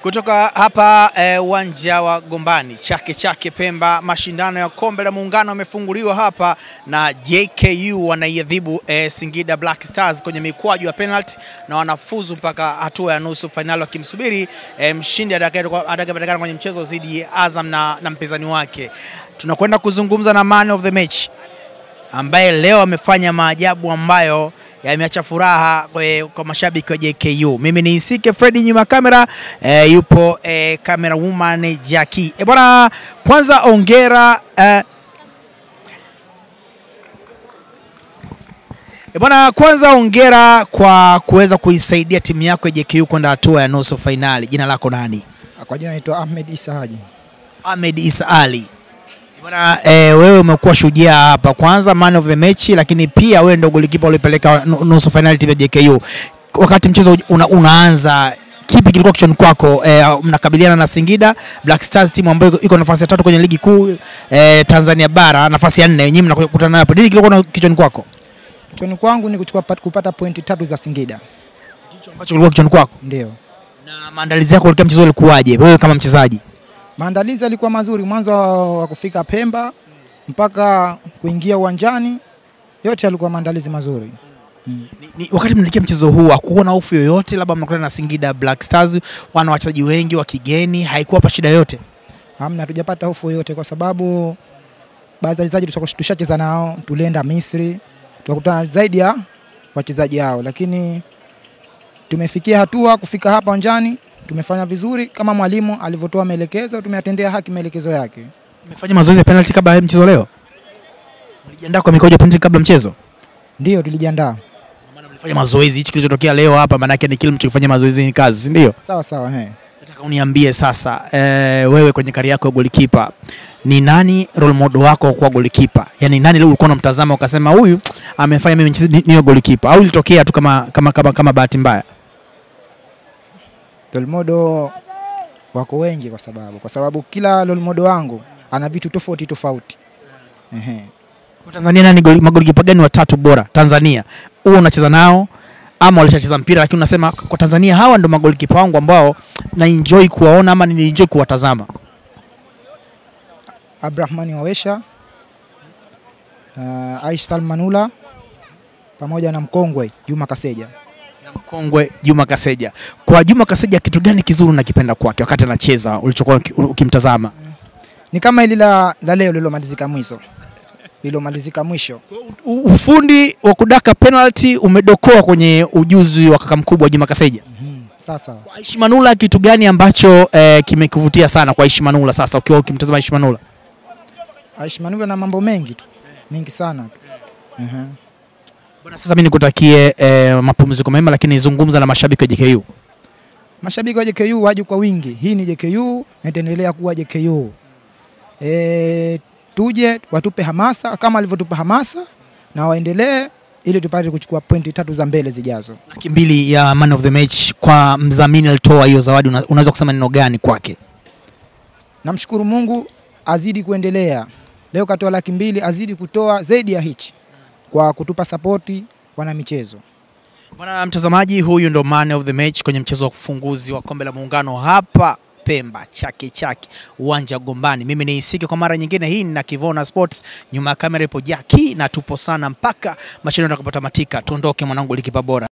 Kutoka hapa uwanja wa Gombani Chake Pemba, mashindano ya kombe la muungano yamefunguliwa hapa na JKU wanaiadhibu Singida Black Stars kwenye mikwaju ya penalty na wanafuzu mpaka hatua ya nusu finali wakimsubiri mshindi atakayepatikana kwenye mchezo dhidi ya Azam na mpinzani wake. Tunakwenda kuzungumza na man of the match ambaye leo amefanya maajabu ambayo yameacha furaha kwa mashabiki wa JKU. Mimi ni Isike Freddy, nyuma kamera yupo camera woman Jackie. Bwana, kwanza ongera ongera kwa kuweza kuisaidia timu yako ya JKU kwenda hatua ya nusu finali. Jina lako nani? Kwa jina naitwa Ahmed Isa Haji. Ahmed Isa Ali. Bwana, wewe umekuwa shujaa hapa, kwanza man of the match, lakini pia wewe ndio golikipa ulipeleka nusu finali timu ya JKU. Wakati mchezo unaanza, kipi kilikuwa kichwani kwako? Mnakabiliana na Singida Black Stars, timu ambayo iko nafasi ya 3 kwenye ligi kuu Tanzania bara, nafasi ya 4, nyinyi mnakutana hapo. Nini kilikuwa kichwani kwako? Kichwani kwangu ni kupata pointi 3 za Singida. Ndicho ambacho kilikuwa kichwani kwako? Ndio. Na maandalizi yako katika mchezo ulikuwaje wewe kama mchezaji? Maandalizi yalikuwa mazuri, mwanzo wa kufika Pemba mpaka kuingia uwanjani, yote yalikuwa maandalizi mazuri. Wakati mnaelekea mchezo huu hakuona hofu yoyote, labda mnakutana na Singida Black Stars, wana wachezaji wengi wa kigeni, haikuwa hapa shida yote? Hamna, hatujapata hofu yoyote kwa sababu baadhi ya wachezaji tushacheza nao, tulienda Misri, tukakutana zaidi ya wachezaji hao, lakini tumefikia hatua kufika hapa uwanjani. Tumefanya vizuri kama mwalimu alivyotoa maelekezo, tumeatendea haki maelekezo yake. Umefanya mazoezi ya penalty kabla ya mchezo leo? Mlijiandaa kwa mikwaju ya penalty kabla mchezo? Ndio, tulijiandaa. Maana mlifanya mazoezi, hichi kilichotokea leo hapa maana yake ni kile mtu kufanya mazoezi ni kazi, ndio? Sawa sawa, Nataka uniambie sasa, wewe kwenye career yako ya goalkeeper, ni role model wako kwa goalkeeper? Yaani nani leo ulikuwa unamtazama ukasema huyu amefanya mimi niwe goalkeeper, au ilitokea tu kama bahati mbaya? Role model wako wengi kwa sababu kila role model wangu ana vitu tofauti. Kwa Tanzania nani magolikipa gani watatu bora Tanzania? Huo unacheza nao ama walishacheza mpira lakini unasema kwa Tanzania hawa ndio magolikipa wangu ambao na enjoy kuwaona ama ni enjoy kuwatazama? Abdrahmani Wawesha, Aisha Manula pamoja na mkongwe Juma Kaseja. Juma Kaseja. Kwa Juma Kaseja, kitu gani kizuri unakipenda kwake wakati anacheza ulichokuwa ukimtazama? Ni kama ile la leo lilomalizika mwisho. Ufundi wa kudaka penalty umedokoa kwenye ujuzi wa kaka mkubwa Juma Kaseja. Sasa kwa Aisha Manula, kitu gani ambacho kimekuvutia sana kwa Aisha Manula sasa ukiwa ukimtazama Aisha Manula? Aisha Manula na mambo mengi sana. Bwana, sasa mimi nikutakie mapumziko mema, lakini zungumza na mashabiki wa JKU. Mashabiki wa JKU waje kwa wingi. Hii ni JKU na itaendelea kuwa JKU. Tuje watupe hamasa kama alivyotupa hamasa na waendelee ili tupate kuchukua pointi 3 za mbele zijazo. 200 ya man of the match, kwa mdhamini alitoa hiyo zawadi, unaweza kusema neno gani kwake? Namshukuru Mungu, azidi kuendelea. Leo katoa 200,000, azidi kutoa zaidi ya hichi kwa kutupa sapoti wana michezo. Bwana mtazamaji, huyu ndo man of the match kwenye mchezo wa kufunguzi wa kombe la muungano hapa Pemba Chake uwanja Gombani. Mimi ni Isike kwa mara nyingine, hii ni Kivona Sports, nyuma ya kamera ipo Jackie na tupo sana mpaka mashindano yatakapotamatika. Tuondoke mwanangu, likipa bora.